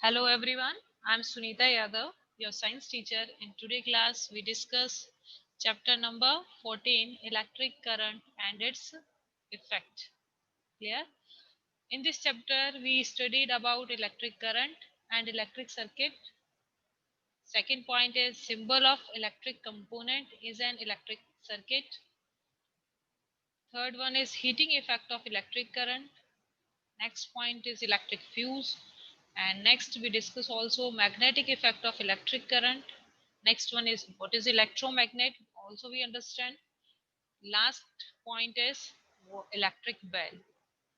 Hello everyone, I'm Sunita Yadav, your science teacher. In today's class, we discuss chapter number 14, electric current and its effect. Clear? In this chapter, we studied about electric current and electric circuit. Second point is symbol of electric component is an electric circuit. Third one is heating effect of electric current. Next point is electric fuse. And next we discuss also magnetic effect of electric current. Next one is what is electromagnet, also we understand. Last point is electric bell,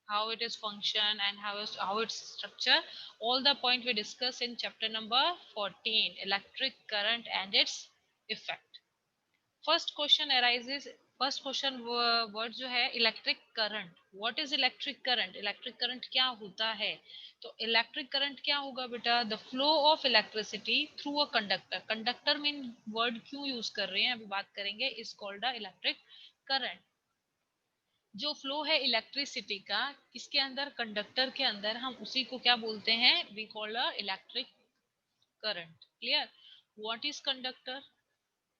how it is function and how its structure. All the point we discuss in chapter number 14, electric current and its effect. First question arises first question word जो है electric current. What is electric current? Electric current क्या होता है? तो electric current क्या होगा बेटा? The flow of electricity through a conductor. Conductor mean word क्यों यूज कर रहे हैं अभी बात करेंगे. Is called a electric current. जो फ्लो है इलेक्ट्रिसिटी का किसके अंदर? कंडक्टर के अंदर. हम उसी को क्या बोलते हैं? We call a electric current. Clear? What is conductor?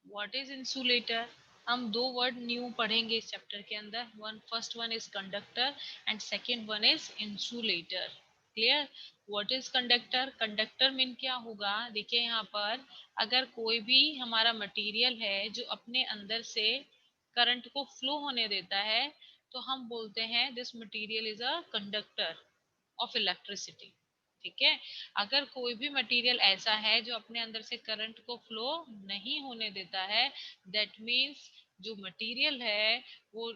What is insulator? हम दो वर्ड न्यू पढ़ेंगे इस चैप्टर के अंदर. First one is conductor and second one is insulator. Clear? What is conductor? Conductor mean क्या होगा? देखिए यहाँ पर अगर कोई भी हमारा मटेरियल है जो अपने अंदर से करंट को फ्लो होने देता है तो हम बोलते हैं this material is a conductor of electricity. ठीक है? अगर कोई भी मटेरियल ऐसा है जो अपने अंदर से करंट को फ्लो नहीं होने देता है, दैट मीन्स जो मटेरियल है वो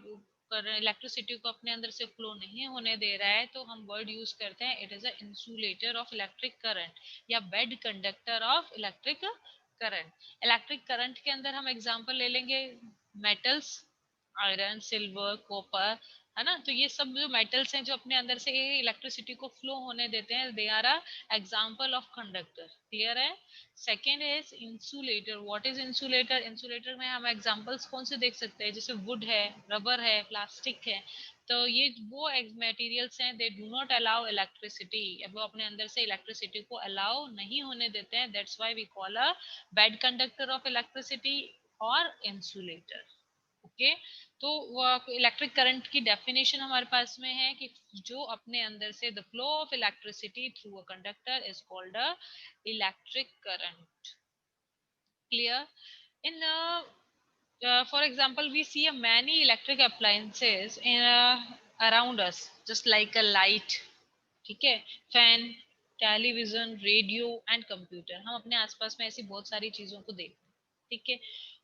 इलेक्ट्रिसिटी को अपने अंदर से फ्लो नहीं होने दे रहा है, तो हम वर्ड यूज करते हैं it is a insulator of electric current या bad conductor of electric current. Electric current के अंदर हम एग्जांपल ले लेंगे मेटल्स, आयरन, सिल्वर, कॉपर, है ना. तो ये सब जो मेटल्स हैं जो अपने अंदर से इलेक्ट्रिसिटी को फ्लो होने देते हैं, they are a example of conductor. Clear है? Second is insulator. What is insulator? Insulator में हम एग्जांपल्स कौन से देख सकते हैं? जैसे वुड है, रबर है, प्लास्टिक है. तो ये वो मटेरियल्स हैं they do not allow electricity, वो अपने अंदर से इलेक्ट्रिसिटी को अलाउ नहीं होने देते हैं. That's why we call a bad conductor of electricity और इंसुलेटर. ओके. तो इलेक्ट्रिक करंट की डेफिनेशन हमारे पास में है कि जो अपने अंदर से the flow of electricity through a conductor is called a electric current. Clear? in for example we see a many electric appliances in around us just like a light. ठीक है? Fan, television, radio and computer. हम अपने आसपास में ऐसी बहुत सारी चीजों को देखते हैं. ठीक है?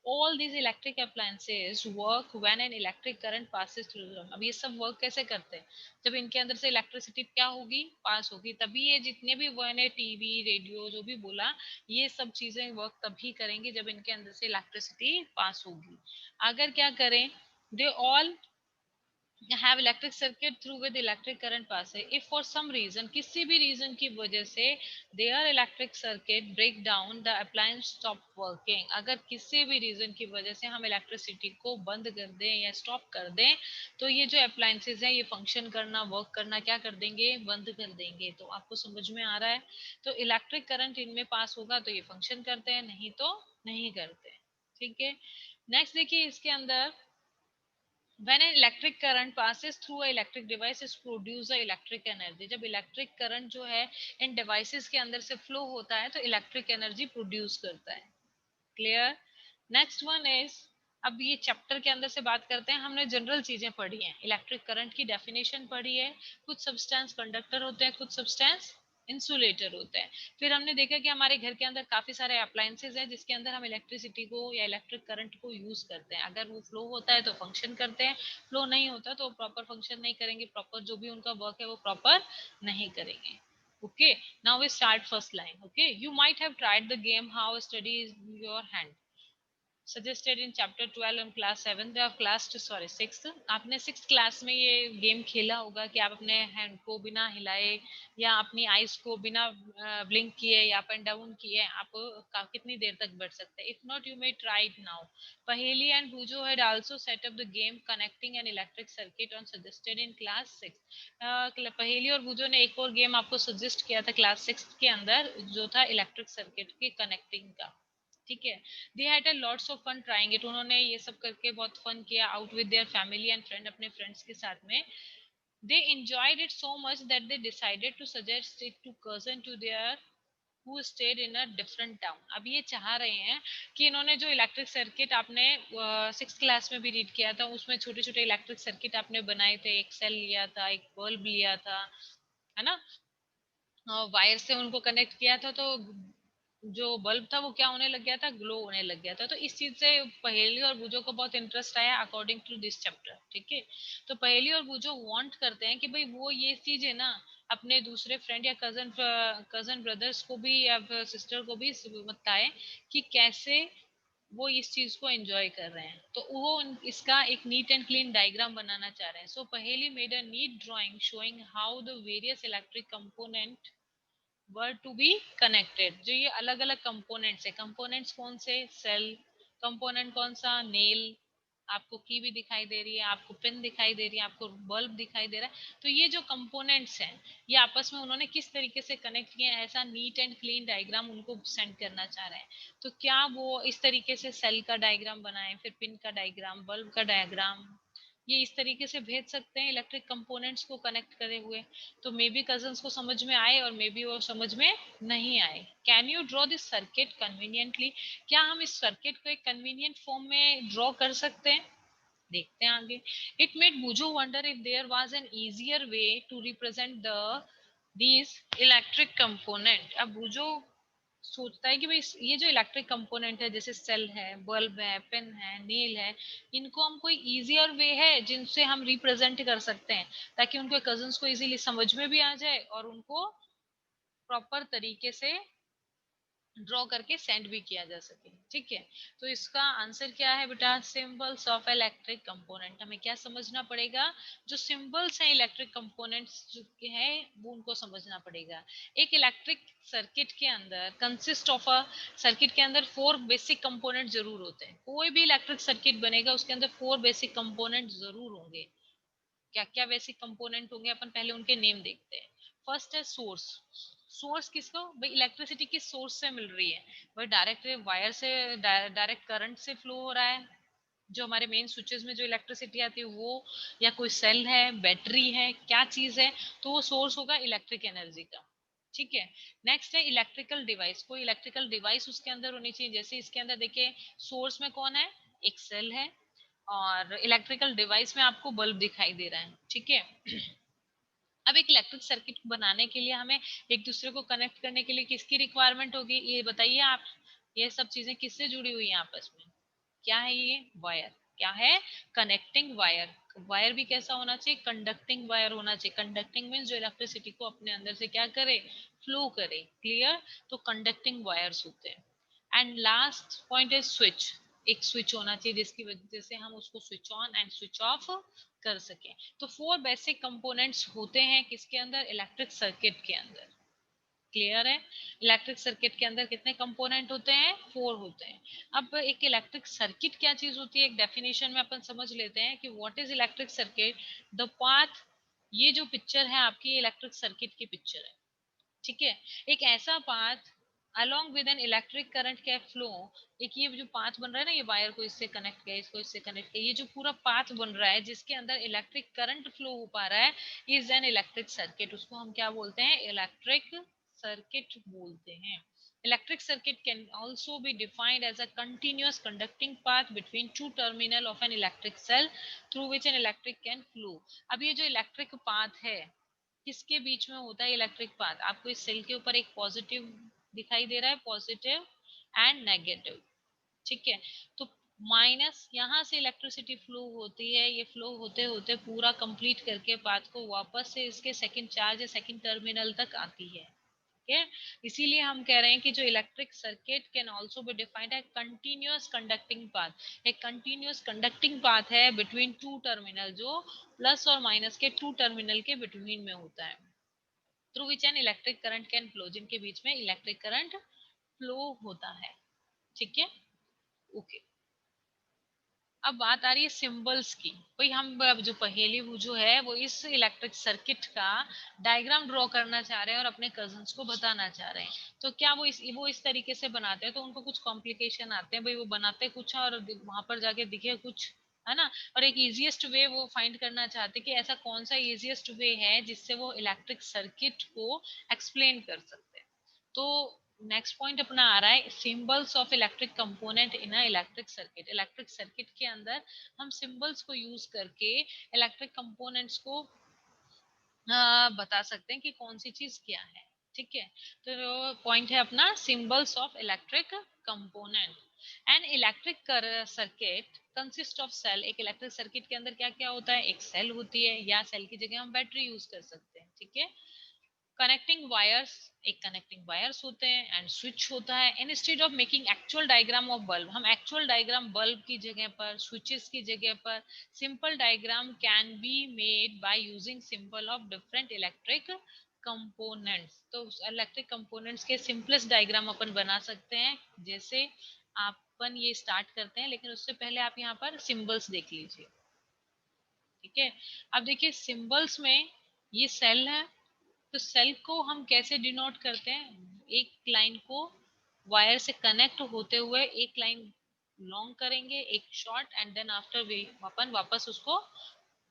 All these electric appliances work when an electric current passes through them. अब ये सब वर्क कैसे करते हैं? जब इनके अंदर से इलेक्ट्रिसिटी क्या होगी? पास होगी. तभी ये जितने भी मैंने टीवी, रेडियो जो भी बोला, ये सब चीजें वर्क तभी करेंगी जब इनके अंदर से इलेक्ट्रिसिटी पास होगी. अगर क्या करें? They all have electric circuit through with electric current pass है. If for some reason किसी भी रीजन की वजह से their electric circuit break down the appliance stop working. अगर किसी भी रीजन की वजह से हम इलेक्ट्रिसिटी को बंद कर दें या स्टॉप कर दें तो ये जो अप्लायंसेज हैं ये फंक्शन करना, वर्क करना क्या कर देंगे? बंद कर देंगे. तो आपको समझ में आ रहा है? तो इलेक्ट्रिक करंट इनमें पास होगा तो ये फंक्शन करते हैं, नहीं तो नहीं करते. ठीक है? नेक्स्ट देखिए इसके अंदर when an electric current passes through a electric device is produce a electric energy. जब इलेक्ट्रिक करंट जो है इन डिवाइसेस के अंदर से फ्लो होता है तो इलेक्ट्रिक एनर्जी प्रोड्यूस करता है. क्लियर? नेक्स्ट वन इज, अब ये चैप्टर के अंदर से बात करते हैं. हमने जनरल चीजें पढ़ी हैं, इलेक्ट्रिक करंट की डेफिनेशन पढ़ी है. कुछ सब्सटेंस कंडक्टर होते हैं, कुछ सब्सटेंस इंसुलेटर होते हैं. फिर हमने देखा कि हमारे घर के अंदर काफी सारे अप्लायंसेज हैं जिसके अंदर हम इलेक्ट्रिसिटी को या इलेक्ट्रिक करंट को यूज करते हैं. अगर वो फ्लो होता है तो फंक्शन करते हैं, फ्लो नहीं होता तो प्रॉपर फंक्शन नहीं करेंगे, प्रॉपर जो भी उनका वर्क है वो प्रॉपर नहीं करेंगे. Okay, now we start first line. Okay, you might have tried the game how study is in your hand. Suggested in chapter 12 on class 7 of class sorry 6। आपने 6th क्लास में ये game खेला होगा कि आप अपने हैंड को बिना हिलाए या अपनी आईज को बिना ब्लिंक किए या अप एंड डाउन किए आप कितनी देर तक बढ़ सकते हैं। If not you may try it now. Paheli and Boojho had also set up the game connecting an electric circuit on suggested in class 6। Paheli और बुजो ने एक और गेम आपको सजेस्ट किया था क्लास 6 के अंदर, जो था इलेक्ट्रिक सर्किट के कनेक्टिंग का। ठीक है, they had a lots of fun trying it. उन्होंने ये सब करके बहुत फन किया out with their family and friend, अपने फ्रेंड्स के साथ में। दे enjoyed it so much that they decided to suggest it to cousin to their who stayed in a different town। अब ये चाह रहे हैं कि इन्होंने जो इलेक्ट्रिक सर्किट आपने 6th क्लास में भी रीड किया था, उसमें छोटे छोटे इलेक्ट्रिक सर्किट आपने बनाए थे, एक सेल लिया था, एक बल्ब लिया था, है ना, वायर से उनको कनेक्ट किया था, तो जो बल्ब था वो क्या होने लग गया था, ग्लो होने लग गया था। तो इस चीज से पहेली और बुझो को बहुत इंटरेस्ट आया अकॉर्डिंग टू दिस चैप्टर। ठीक है, तो पहेली और बुझो वांट करते हैं कि भाई वो ये चीज है ना अपने दूसरे फ्रेंड या कजन ब्रदर्स को भी या सिस्टर को भी बताए कि कैसे वो इस चीज को एंजॉय कर रहे हैं। तो वो इसका एक नीट एंड क्लीन डायग्राम बनाना चाह रहे हैं। So Paheli made a neat drawing showing how the various electric component were to be connected. जो ये अलग अलग कंपोनेंट्स है, कंपोनेंट्स कौन से, सेल कंपोनेंट कौन सा, नेल, आपको की भी दिखाई दे रही है, आपको पिन दिखाई दे रही है, आपको बल्ब दिखाई दे रहा है। तो ये जो कंपोनेंट्स हैं ये आपस में उन्होंने किस तरीके से कनेक्ट किए हैं, ऐसा नीट एंड क्लीन डायग्राम उनको सेंड करना चाह रहे हैं। तो क्या वो इस तरीके से सेल का डायग्राम बनाए, फिर पिन का डायग्राम, बल्ब का डायग्राम, ये इस तरीके से भेज सकते हैं इलेक्ट्रिक कंपोनेंट्स को कनेक्ट करे हुए। तो मे बी कजन्स को समझ में आए और मे बी वो समझ में नहीं आए। Can you draw this circuit conveniently. क्या हम इस सर्किट को एक कन्वीनियंट फॉर्म में ड्रॉ कर सकते हैं, देखते हैं आगे। It made Boojho wonder if there was an easier way to represent the these electric component. अब बुजो सोचता है कि भाई ये जो इलेक्ट्रिक कंपोनेंट है जैसे सेल है, बल्ब है, पेन है, नील है, इनको हम कोई इजियर वे है जिनसे हम रिप्रेजेंट कर सकते हैं ताकि उनको कजन्स को इजीली समझ में भी आ जाए और उनको प्रॉपर तरीके से ड्रॉ करके सेंड भी किया जा सके। ठीक है, तो इसका आंसर क्या है बेटा, सिंबल्स ऑफ इलेक्ट्रिक कंपोनेंट। हमें क्या समझना पड़ेगा, जो सिंबल्स हैं इलेक्ट्रिक कंपोनेंट्स जो के हैं वो उनको समझना पड़ेगा। एक इलेक्ट्रिक सर्किट के अंदर कंसिस्ट ऑफ अ, सर्किट के अंदर 4 बेसिक कंपोनेंट जरूर होते हैं। कोई भी इलेक्ट्रिक सर्किट बनेगा उसके अंदर 4 बेसिक कंपोनेंट जरूर होंगे। क्या क्या बेसिक कंपोनेंट होंगे, अपन पहले उनके नेम देखते हैं। फर्स्ट है सोर्स। सोर्स किसको, भाई इलेक्ट्रिसिटी किस सोर्स से मिल रही है, भाई डायरेक्ट वायर से, डायरेक्ट करंट से फ्लो हो रहा है जो हमारे मेन स्विचेस में जो इलेक्ट्रिसिटी आती है वो, या कोई सेल है, बैटरी है, क्या चीज है, तो वो सोर्स होगा इलेक्ट्रिक एनर्जी का। ठीक है, नेक्स्ट है इलेक्ट्रिकल डिवाइस। कोई इलेक्ट्रिकल डिवाइस उसके अंदर होनी चाहिए। जैसे इसके अंदर देखिए सोर्स में कौन है, एक सेल है, और इलेक्ट्रिकल डिवाइस में आपको बल्ब दिखाई दे रहा है। ठीक है, अब एक इलेक्ट्रिक सर्किट बनाने के लिए हमें एक दूसरे को कनेक्ट करने के लिए किसकी रिक्वायरमेंट होगी, ये बताइए आप। ये सब चीजें किससे जुड़ी हुई हैं आपस में, क्या है ये, वायर। क्या है, कनेक्टिंग वायर। वायर भी कैसा होना चाहिए, कंडक्टिंग वायर होना चाहिए। कंडक्टिंग मीन्स जो इलेक्ट्रिसिटी को अपने अंदर से क्या करे, फ्लो करे। क्लियर, तो कंडक्टिंग वायर्स होते हैं। एंड लास्ट पॉइंट है स्विच। एक स्विच होना चाहिए जिसकी वजह से हम उसको switch on and switch off कर सकें। तो 4 बेसिक कंपोनेंट्स होते हैं किसके अंदर, इलेक्ट्रिक सर्किट के अंदर। क्लियर है, इलेक्ट्रिक सर्किट के अंदर कितने कंपोनेंट होते हैं, 4 होते हैं। अब एक इलेक्ट्रिक सर्किट क्या चीज होती है, एक डेफिनेशन में अपन समझ लेते हैं कि what is electric circuit. The path, ये जो पिक्चर है आपकी इलेक्ट्रिक सर्किट की पिक्चर है। ठीक है, एक ऐसा path along with an electric current के फ्लो, एक ये जो पाथ बन रहा है ना, ये वायर को इससे कनेक्ट किया, इसको इससे कनेक्ट किया, ये जो पूरा पाथ बन रहा है जिसके अंदर इलेक्ट्रिक करंट फ्लो हो पा रहा है, इज एन इलेक्ट्रिक सर्किट। उसको हम क्या बोलते हैं, इलेक्ट्रिक सर्किट बोलते हैं। Electric circuit can also be defined as a continuous conducting path between two terminal of an electric cell through which an electric can flow। अब ये जो इलेक्ट्रिक पाथ है किसके बीच में होता है, इलेक्ट्रिक पाथ। आपको इस सेल के ऊपर एक पॉजिटिव दिखाई दे रहा है, पॉजिटिव एंड नेगेटिव। ठीक है, तो माइनस यहाँ से इलेक्ट्रिसिटी फ्लो होती है, ये फ्लो होते होते पूरा कंप्लीट करके पाथ को वापस से इसके सेकंड चार्ज या सेकंड टर्मिनल तक आती है। ठीक है, इसीलिए हम कह रहे हैं कि जो electric circuit can also be defined है कंटिन्यूअस कंडक्टिंग पाथ। एक कंटिन्यूअस कंडक्टिंग पाथ है बिटवीन टू टर्मिनल, जो प्लस और माइनस के टू टर्मिनल के बिटवीन में होता है, through which an electric current can flow, जिनके बीच में इलेक्ट्रिक करंट फ्लो होता है। ठीक है, ओके। अब बात आ रही है सिंबल्स की। भाई हम अब जो पहेली वो जो है वो इस इलेक्ट्रिक सर्किट का डायग्राम ड्रॉ करना चाह रहे हैं और अपने कजन्स को बताना चाह रहे हैं, तो क्या वो इस तरीके से बनाते हैं तो उनको कुछ कॉम्प्लिकेशन आते हैं, भाई वो बनाते कुछ है और वहां पर जाके दिखे कुछ, है ना। और एक इजीएस्ट वे वो फाइंड करना चाहते हैं कि ऐसा कौन सा इजीएस्ट वे है जिससे वो इलेक्ट्रिक सर्किट को एक्सप्लेन कर सकते हैं। तो नेक्स्ट पॉइंट अपना आ रहा है symbols of electric component in a electric circuit. Electric circuit के अंदर हम सिंबल्स को यूज करके इलेक्ट्रिक कंपोनेंट्स को बता सकते हैं कि कौन सी चीज क्या है। ठीक है, तो पॉइंट है अपना symbols of electric component. An electric circuit consist of cell. एक इलेक्ट्रिक सर्किट के अंदर क्या क्या होता है, एक सेल होती है, या सेल की जगह हम बैटरी यूज कर सकते हैं। ठीक है, कनेक्टिंग वायर्स, एक कनेक्टिंग वायर्स होते हैं, एंड स्विच होता है। Instead of making actual diagram of bulb, हम एक्चुअल डायग्राम बल्ब की जगह पर, स्विचेस की जगह पर simple diagram can be made by using symbol of different electric components. तो इलेक्ट्रिक कंपोनेंट्स के सिंपलेस्ट डायग्राम अपन बना सकते हैं। जैसे अपन ये स्टार्ट करते हैं, लेकिन उससे पहले आप यहाँ पर सिंबल्स देख लीजिए। ठीक है, अब देखिए सिंबल्स में ये सेल है, तो सेल को हम कैसे डिनोट करते हैं, एक लाइन को वायर से कनेक्ट होते हुए एक लाइन लॉन्ग करेंगे, एक short, and then after we अपन वापस उसको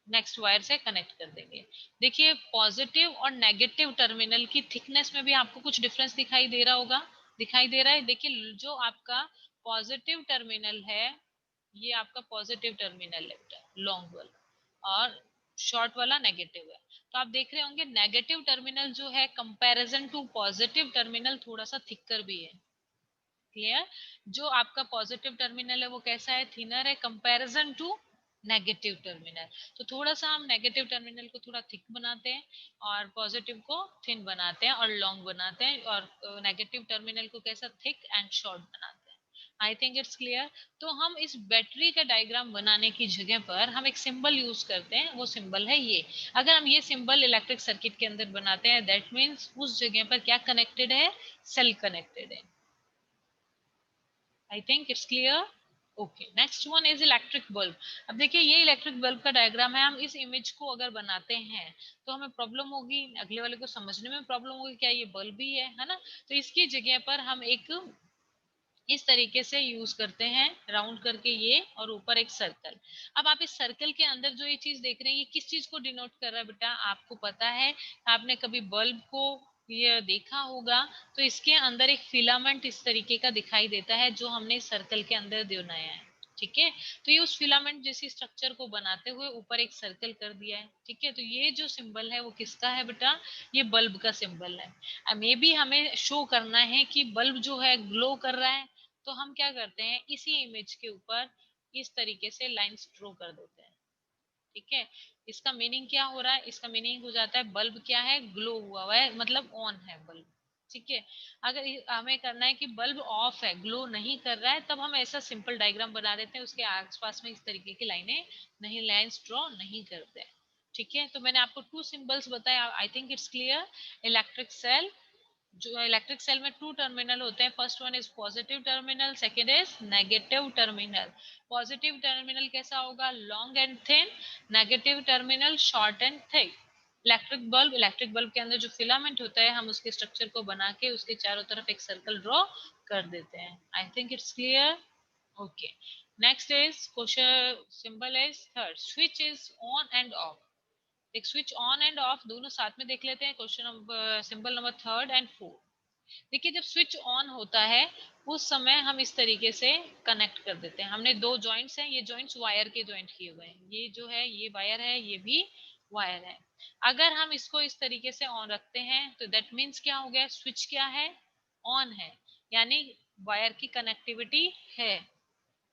नेक्स्ट वायर से कनेक्ट कर देंगे। देखिए पॉजिटिव और नेगेटिव टर्मिनल की थिकनेस में भी आपको कुछ डिफरेंस दिखाई दे रहा होगा, दिखाई दे रहा है। देखिए जो आपका पॉजिटिव टर्मिनल है, ये आपका पॉजिटिव टर्मिनल है बेटा, लॉन्ग वाला, और शॉर्ट वाला नेगेटिव है। तो आप देख रहे होंगे नेगेटिव टर्मिनल जो है कंपैरिजन टू पॉजिटिव टर्मिनल थोड़ा सा थिकर भी है। क्लियर, जो आपका पॉजिटिव टर्मिनल है वो कैसा है, थिनर है कंपैरिजन टू नेगेटिव टर्मिनल। तो थोड़ा सा हम नेगेटिव टर्मिनल को थोड़ा थिक बनाते हैं और पॉजिटिव को थिन बनाते हैं और लॉन्ग बनाते हैं, और नेगेटिव टर्मिनल को कैसा, थिक एंड शॉर्ट बनाते हैं। I think it's clear. तो हम इस बैटरी का डायग्राम बनाने की जगह पर हम एक सिंबल यूज करते हैं, वो सिंबल है ये। अगर हम ये सिंबल इलेक्ट्रिक सर्किट के अंदर बनाते हैं, दैट मीन्स उस जगह पर क्या कनेक्टेड है, सेल कनेक्टेड है। आई think it's clear. Okay, next one is electric bulb. अब देखिए ये इलेक्ट्रिक बल्ब का डायग्राम है। हम इस इमेज को अगर बनाते हैं तो हमें प्रॉब्लम होगी, अगले वाले को समझने में प्रॉब्लम होगी, क्या ये बल्ब ही है ना। तो इसकी जगह पर हम एक इस तरीके से यूज करते हैं, राउंड करके ये, और ऊपर एक सर्कल। अब आप इस सर्कल के अंदर जो ये चीज देख रहे हैं, ये किस चीज को डिनोट कर रहा है बेटा, आपको पता है, आपने कभी बल्ब को ये देखा होगा, तो इसके अंदर एक फिलामेंट इस तरीके का दिखाई देता है जो हमने सर्कल के अंदर बनाया है। ठीक है, तो ये उस फिलामेंट जैसी स्ट्रक्चर को बनाते हुए ऊपर एक सर्कल कर दिया है। ठीक है, तो ये जो सिंबल है वो किसका है बेटा, ये बल्ब का सिंबल है। मे बी हमें शो करना है कि बल्ब जो है ग्लो कर रहा है, तो हम क्या करते हैं, इसी इमेज के ऊपर इस तरीके से लाइंस ड्रॉ कर देते हैं। ठीक है, इसका मीनिंग क्या हो रहा है, इसका मीनिंग हो जाता है बल्ब क्या है, ग्लो हुआ है, मतलब ऑन है बल्ब। ठीक है, अगर हमें करना है कि बल्ब ऑफ है, ग्लो नहीं कर रहा है, तब हम ऐसा सिंपल डायग्राम बना देते हैं, उसके आसपास में इस तरीके की लाइनें नहीं, लाइंस ड्रॉ नहीं करते। ठीक है, तो मैंने आपको टू सिंबल्स बताया, I think it's clear. Electric cell, जो इलेक्ट्रिक सेल में टू टर्मिनल होते हैं, first one is positive terminal, second is negative terminal. Positive terminal कैसा होगा, long and thin, negative terminal short and thick. Electric bulb के अंदर जो filament होता है, हम उसके स्ट्रक्चर को बना के उसके चारों तरफ एक सर्कल ड्रॉ कर देते हैं। I think it's clear. Okay, next is question, symbol is third, switch is on end of. एक स्विच ऑन एंड ऑफ दोनों साथ में देख लेते हैं, question number, symbol number third and fourth. देखिए जब स्विच ऑन होता है उस समय हम इस तरीके से कनेक्ट कर देते हैं। हमने दो जॉइंट्स हैं, ये जॉइंट्स वायर के जॉइंट किए हुए हैं, ये जो है ये वायर है, ये भी वायर है। अगर हम इसको इस तरीके से ऑन रखते हैं तो दैट मीन्स क्या हो गया, स्विच क्या है, ऑन है, यानी वायर की कनेक्टिविटी है।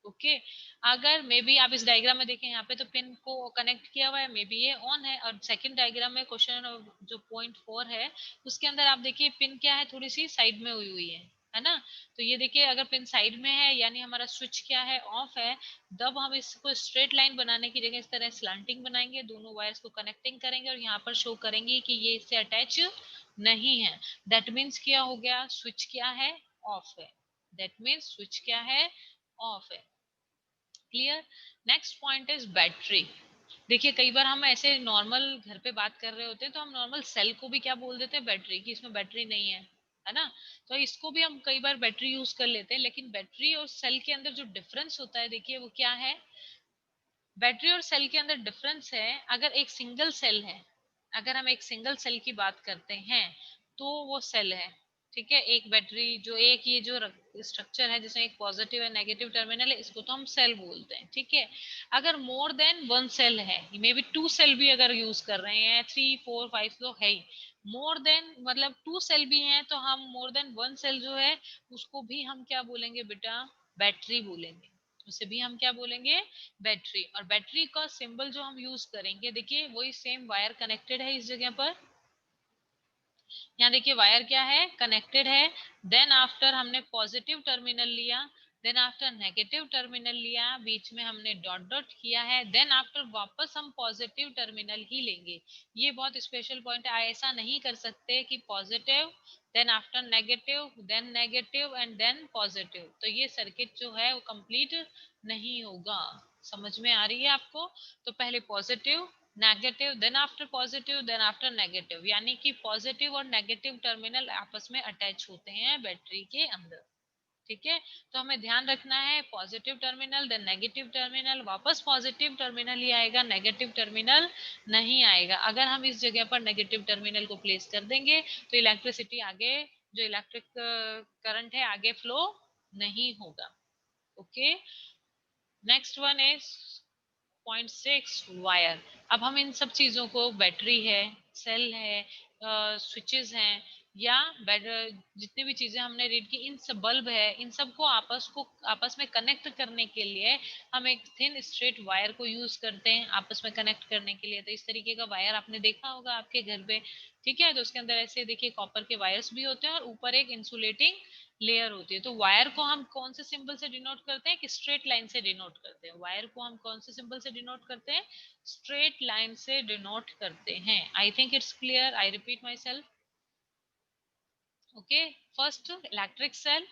ओके अगर मे बी आप इस डायग्राम में देखें यहाँ पे तो पिन को कनेक्ट किया हुआ है, मे बी ये ऑन है। और सेकंड डायग्राम में क्वेश्चन जो पॉइंट 4 है उसके अंदर आप देखिए पिन क्या है, थोड़ी सी साइड में हुई हुई है ना। तो ये देखिए अगर पिन साइड में है यानी हमारा स्विच क्या है, ऑफ है। तब हम इसको स्ट्रेट लाइन बनाने की जगह इस तरह स्लांटिंग बनाएंगे, दोनों वायर्स को कनेक्टिंग करेंगे और यहाँ पर शो करेंगे कि ये इससे अटैच नहीं है। दैट मीन्स क्या हो गया, स्विच क्या है, ऑफ है। दैट मीन्स स्विच क्या है, ऑफ है। Clear. Next point is battery. देखिए कई बार हम ऐसे नॉर्मल घर पे बात कर रहे होते हैं तो हम नॉर्मल सेल को भी क्या बोल देते हैं, बैटरी, कि इसमें बैटरी नहीं है ना। तो इसको भी हम कई बार बैटरी यूज कर लेते हैं, लेकिन बैटरी और सेल के अंदर जो डिफरेंस होता है देखिए वो क्या है। बैटरी और सेल के अंदर डिफरेंस है, अगर एक सिंगल सेल है, अगर हम एक सिंगल सेल की बात करते हैं तो वो सेल है। ठीक है, एक बैटरी जो एक ये जो स्ट्रक्चर है जिसमें एक पॉजिटिव और नेगेटिव टर्मिनल है, इसको तो हम सेल बोलते हैं। ठीक है, अगर मोर देन वन सेल है, मे बी टू सेल भी अगर यूज कर रहे हैं, 3 4 5 तो है ही, मोर देन मतलब टू सेल भी हैं तो हम मोर देन वन सेल जो है उसको भी हम क्या बोलेंगे बेटा, बैटरी बोलेंगे। उसे भी हम क्या बोलेंगे, बैटरी। और बैटरी का सिंबल जो हम यूज करेंगे देखिए वही सेम, वायर कनेक्टेड है इस जगह पर, यहाँ देखिए वायर क्या है, कनेक्टेड है। देन आफ्टर हमने पॉजिटिव टर्मिनल लिया, देन आफ्टर नेगेटिव टर्मिनल लिया, बीच में हमने डॉट डॉट किया है, देन आफ्टर वापस हम पॉजिटिव टर्मिनल ही लेंगे। ये बहुत स्पेशल पॉइंट है, ऐसा नहीं कर सकते कि positive then after negative and then positive, तो ये सर्किट जो है वो कंप्लीट नहीं होगा। समझ में आ रही है आपको। तो पहले positive negative then after positive then after negative, यानी कि पॉजिटिव और नेगेटिव टर्मिनल आपस में अटैच होते हैं बैटरी के अंदर। ठीक है, तो हमें ध्यान रखना है positive terminal then negative terminal, वापस पॉजिटिव टर्मिनल ही आएगा, नेगेटिव टर्मिनल नहीं आएगा। अगर हम इस जगह पर नेगेटिव टर्मिनल को प्लेस कर देंगे तो इलेक्ट्रिसिटी आगे, जो इलेक्ट्रिक करंट है आगे फ्लो नहीं होगा। Okay, next one is point 6 wire. अब हम इन सब चीज़ों को, बैटरी है, सेल है, स्विचेस हैं, या जितनी भी चीज़ें हमने रीड की, इन सब बल्ब है, इन सब को आपस में कनेक्ट करने के लिए हम एक थिन स्ट्रेट वायर को यूज़ करते हैं आपस में कनेक्ट करने के लिए। तो इस तरीके का वायर आपने देखा होगा आपके घर पे। ठीक है, तो उसके अंदर ऐसे देखिए कॉपर के वायर्स भी होते हैं और ऊपर एक इंसुलेटिंग लेयर होती है। तो वायर को हम कौन से सिंबल से डिनोट करते हैं, कि स्ट्रेट लाइन से डिनोट करते हैं। वायर को हम कौन से सिंबल से डिनोट करते हैं, स्ट्रेट लाइन से डिनोट करते हैं। I think it's clear, I repeat myself. Okay, first electric cell,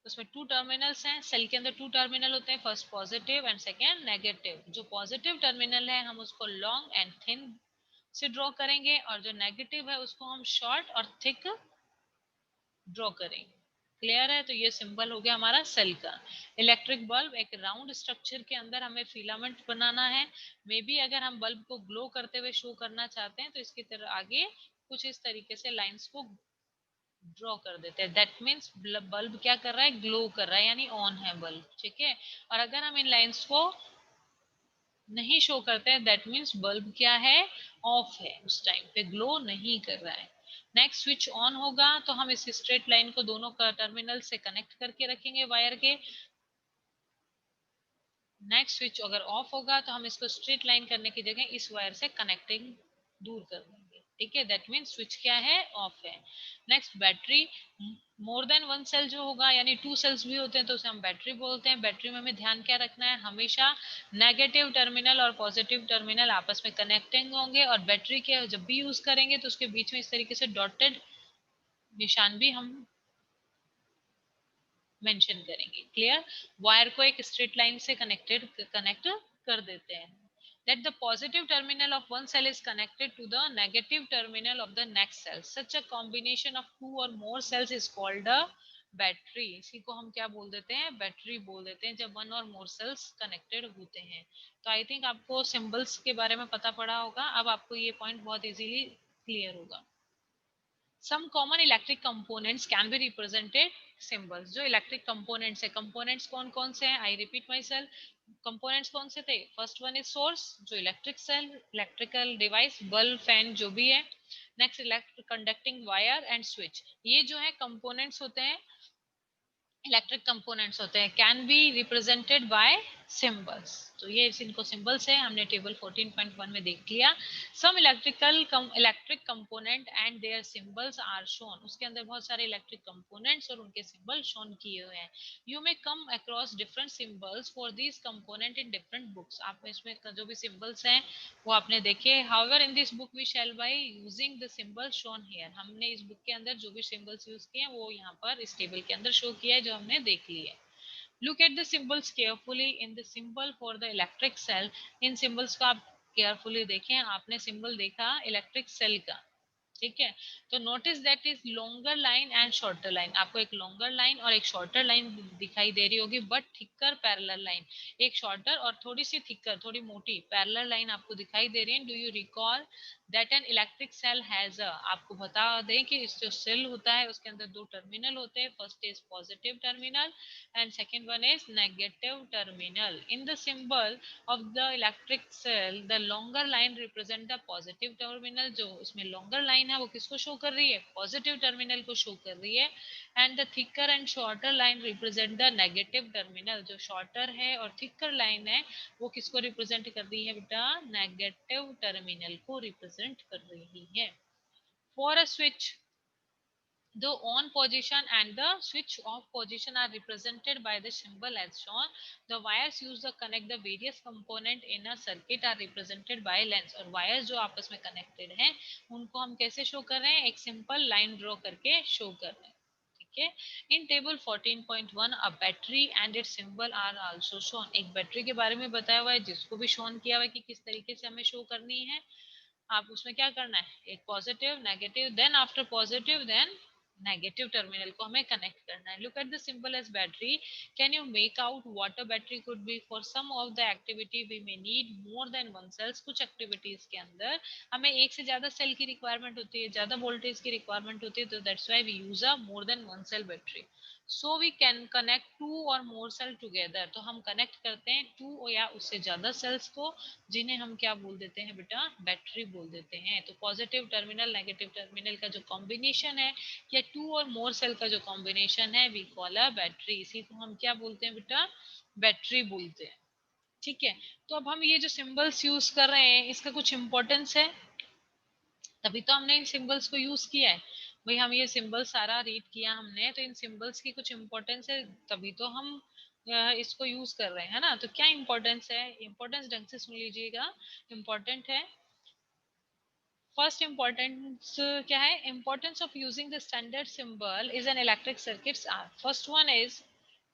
उसमें टू टर्मिनल्स हैं, सेल के अंदर टू टर्मिनल होते हैं, first positive and second negative. जो पॉजिटिव टर्मिनल है हम उसको लॉन्ग एंड थिन से ड्रॉ करेंगे, और जो नेगेटिव है उसको हम शॉर्ट और थिक ड्रॉ करेंगे। क्लियर है, तो ये सिंबल हो गया हमारा सेल का। इलेक्ट्रिक बल्ब एक राउंड स्ट्रक्चर के अंदर हमें फिलामेंट बनाना है। मे बी अगर हम बल्ब को ग्लो करते हुए शो करना चाहते हैं तो इसकी तरह आगे कुछ इस तरीके से लाइंस को ड्रॉ कर देते हैं। दैट मीन्स बल्ब क्या कर रहा है, ग्लो कर रहा है, यानी ऑन है बल्ब। ठीक है, और अगर हम इन लाइंस को नहीं शो करते हैं दैट मीन्स बल्ब क्या है, ऑफ है, उस टाइम पे ग्लो नहीं कर रहा है। नेक्स्ट स्विच ऑन होगा तो हम इस स्ट्रेट लाइन को दोनों का टर्मिनल से कनेक्ट करके रखेंगे वायर के। नेक्स्ट स्विच अगर ऑफ होगा तो हम इसको स्ट्रेट लाइन करने की जगह इस वायर से कनेक्टिंग दूर कर देंगे। ठीक है, दैट मीन्स स्विच क्या है, ऑफ है। Next battery, more than one cell जो होगा, यानी टू सेल्स भी होते हैं तो उसे हम बैटरी बोलते हैं। बैटरी में हमें ध्यान क्या रखना है, हमेशा नेगेटिव टर्मिनल और पॉजिटिव टर्मिनल आपस में कनेक्टिंग होंगे, और बैटरी के जब भी यूज करेंगे तो उसके बीच में इस तरीके से डॉटेड निशान भी हम मेंशन करेंगे। क्लियर, वायर को एक स्ट्रेट लाइन से कनेक्ट कर देते हैं। That the positive terminal of one cell is connected to the negative terminal of the next cell. Such a combination of two or more cells is called a battery. इसी को हम क्या बोल देते हैं, बैटरी बोल देते हैं, जब वन और मोर सेल्स कनेक्टेड होते हैं। तो आई थिंक आपको सिंबल्स के बारे में पता पड़ा होगा, अब आपको ये पॉइंट बहुत इजीली क्लियर होगा। Some common electric components can be represented symbols। जो इलेक्ट्रिक कंपोनेंट्स है, कंपोनेंट्स कौन कौन से हैं, I repeat myself, components कौन से थे, फर्स्ट वन इज सोर्स, जो electric cell, electrical device, bulb, fan जो भी है। Next electric conducting wire and switch, ये जो है कंपोनेंट्स होते हैं इलेक्ट्रिक कंपोनेंट्स होते हैं can be represented by symbols. तो ये इनको सिंबल्स है, हमने टेबल 14.1 में देख लिया। Some electric component and their symbols are shown, उसके अंदर बहुत सारे इलेक्ट्रिक कंपोनेंट्स और उनके सिंबल शोन किए हुए हैं। You may come across different symbols for these component in different books, आप इसमें जो भी सिंबल्स हैं वो आपने देखे। However in this book we shall by using the symbol shown here, हमने इस बुक के अंदर जो भी सिंबल्स यूज किए हैं वो यहाँ पर इस टेबल के अंदर शो किया है जो हमने देख लिया है। Look at the symbols carefully in the symbol for the electric cell, in symbols को आप carefully देखें। आपने symbol देखा इलेक्ट्रिक सेल का, ठीक है। तो notice that is longer line and shorter line, आपको एक लॉन्गर लाइन और एक शॉर्टर लाइन दिखाई दे रही होगी, बट थिकर पैरेलल लाइन, एक शॉर्टर और थोड़ी सी थिकर थोड़ी मोटी पैरेलल लाइन आपको दिखाई दे रही है। Do you recall that an electric cell has a, आपको बता दें कि इस जो सेल होता है उसके अंदर दो टर्मिनल होते हैं, first is positive terminal and second one is negative terminal. In the symbol of the electric cell, the longer line represent the positive terminal, जो उसमें longer line है वो किसको शो कर रही है, पॉजिटिव टर्मिनल को शो कर रही है। And the thicker and shorter line represent the negative terminal, जो शॉर्टर है और थिकर लाइन है वो किसको रिप्रेजेंट कर रही है बेटा, नेगेटिव टर्मिनल को रिप्रेजेंट कर रही है। For a switch, the on position and the switch off position are represented by the symbol as shown. The wires used to connect the various component in a circuit are represented by lens, और wires जो आपस में connected हैं उनको हम कैसे show कर रहे हैं, एक simple line draw करके show कर रहे हैं, ठीक है। In table 14.1 a battery and its symbol are also shown, एक बैटरी के बारे में बताया हुआ है जिसको भी शोन किया हुआ है कि किस तरीके से हमें शो करनी है। आप उसमें क्या करना है, एक positive negative then after positive then negative terminal को हमें कनेक्ट करना है। Look at the symbol as battery, can you make out what a battery could be. For some of the activity we may need more than one cells, कुछ activities के अंदर हमें एक से ज्यादा सेल की रिक्वायरमेंट होती है, ज्यादा वोल्टेज की रिक्वायरमेंट होती है, तो that's why we use a more than one cell battery. So we can connect two or more cell together, तो हम कनेक्ट करते हैं टू या उससे ज्यादा सेल्स को, जिन्हें हम क्या बोल देते हैं बेटा, बैटरी बोल देते हैं। तो पॉजिटिव टर्मिनल नेगेटिव टर्मिनल का जो कॉम्बिनेशन है या टू और मोर सेल का जो कॉम्बिनेशन है वी कॉल अ बैटरी, इसी को हम क्या बोलते हैं बेटा, बैटरी बोलते हैं, ठीक है। तो अब हम ये जो सिंबल्स यूज कर रहे हैं इसका कुछ इंपॉर्टेंस है, तभी तो हमने इन सिंबल्स को यूज किया है। भाई हम ये सिंबल सारा रीड किया हमने, तो इन सिंबल्स की कुछ इंपॉर्टेंस है तभी तो हम इसको यूज कर रहे हैं, है ना। तो क्या इंपॉर्टेंस है, इंपॉर्टेंस ढंग से सुन लीजिएगा। इंपॉर्टेंट है, फर्स्ट इम्पोर्टेंस क्या है, importance of using the standard symbol is an electric circuits are, first one is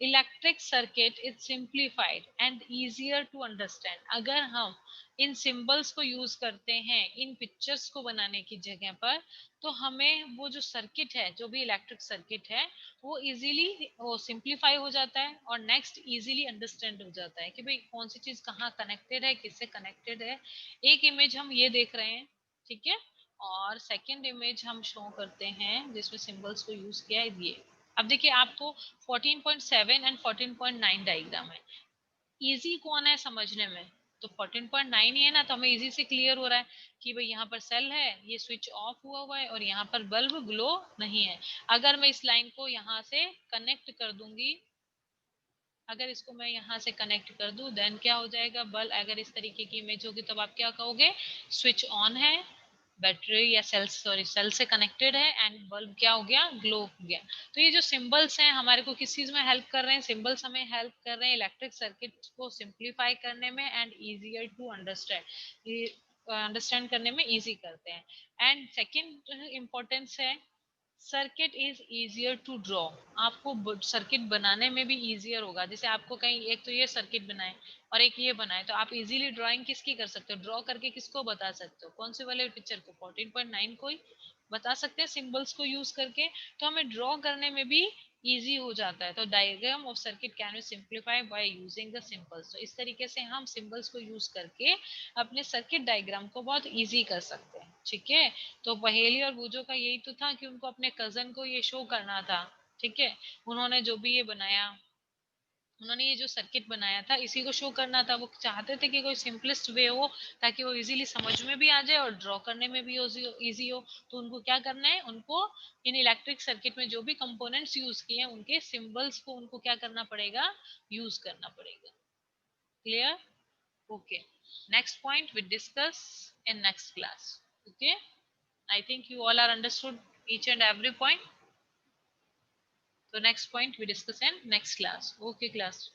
electric circuit is simplified and easier to understand. अगर हम इन सिंबल्स को यूज करते हैं इन पिक्चर्स को बनाने की जगह पर, तो हमें वो जो सर्किट है, जो भी इलेक्ट्रिक सर्किट है वो इजीली वो सिंप्लीफाई हो जाता है और नेक्स्ट इजीली अंडरस्टैंड हो जाता है कि भाई कौन सी चीज कहाँ कनेक्टेड है, किससे कनेक्टेड है। एक इमेज हम ये देख रहे हैं, ठीक है। और सेकंड इमेज हम शो करते हैं जिसमें सिंबल्स को यूज किया है ये। अब देखिए आपको 14.7 एंड 14.9 डायग्राम है, इजी कौन है समझने में, तो 14.9 ही है ना, तो हमें इजी से क्लियर हो रहा है कि भाई यहाँ पर सेल है, ये स्विच ऑफ हुआ हुआ है और यहाँ पर बल्ब ग्लो नहीं है। अगर मैं इस लाइन को यहाँ से कनेक्ट कर दूंगी, अगर इसको मैं यहाँ से कनेक्ट कर दूं देन क्या हो जाएगा, बल्ब अगर इस तरीके की इमेज होगी तब आप क्या कहोगे, स्विच ऑन है, बैटरी या सेल, सॉरी सेल से कनेक्टेड है एंड बल्ब क्या हो गया, ग्लो हो गया। तो ये जो सिंबल्स हैं हमारे को किस चीज में हेल्प कर रहे हैं, सिंबल्स हमें हेल्प कर रहे हैं इलेक्ट्रिक सर्किट को सिंप्लीफाई करने में and easier to understand, understand करने में इजी करते हैं। एंड सेकेंड इम्पोर्टेंस है circuit is easier to draw, आपको सर्किट बनाने में भी इजियर होगा। जैसे आपको कहीं एक तो ये सर्किट बनाए और एक ये बनाए, तो आप इजीली ड्राइंग किसकी कर सकते हो, ड्रॉ करके किसको बता सकते हो, कौन से वाले पिक्चर को, 14.9 को ही बता सकते हैं सिंबल्स को यूज करके। तो हमें ड्रॉ करने में भी इजी हो जाता है। तो diagram of circuit can be simplify bye using the symbols, तो इस तरीके से हम सिंबल्स को यूज करके अपने सर्किट डायग्राम को बहुत इजी कर सकते हैं, ठीक है। तो पहेली और बूझो का यही तो था कि उनको अपने कजन को ये शो करना था, ठीक है। उन्होंने जो भी ये बनाया उन्होंने ये जो सर्किट बनाया था इसी को शो करना था। वो चाहते थे कि कोई सिंपलेस्ट वे हो ताकि वो इजीली समझ में भी आ जाए और ड्रॉ करने में भी इजी हो। तो उनको क्या करना है, उनको इन इलेक्ट्रिक सर्किट में जो भी कंपोनेंट्स यूज किए हैं उनके सिंबल्स को उनको क्या करना पड़ेगा, यूज करना पड़ेगा। Clear? Okay. Next point we discuss in next class. Okay. I think you all are understood each and every point. So next point we discuss in next class. Okay, class.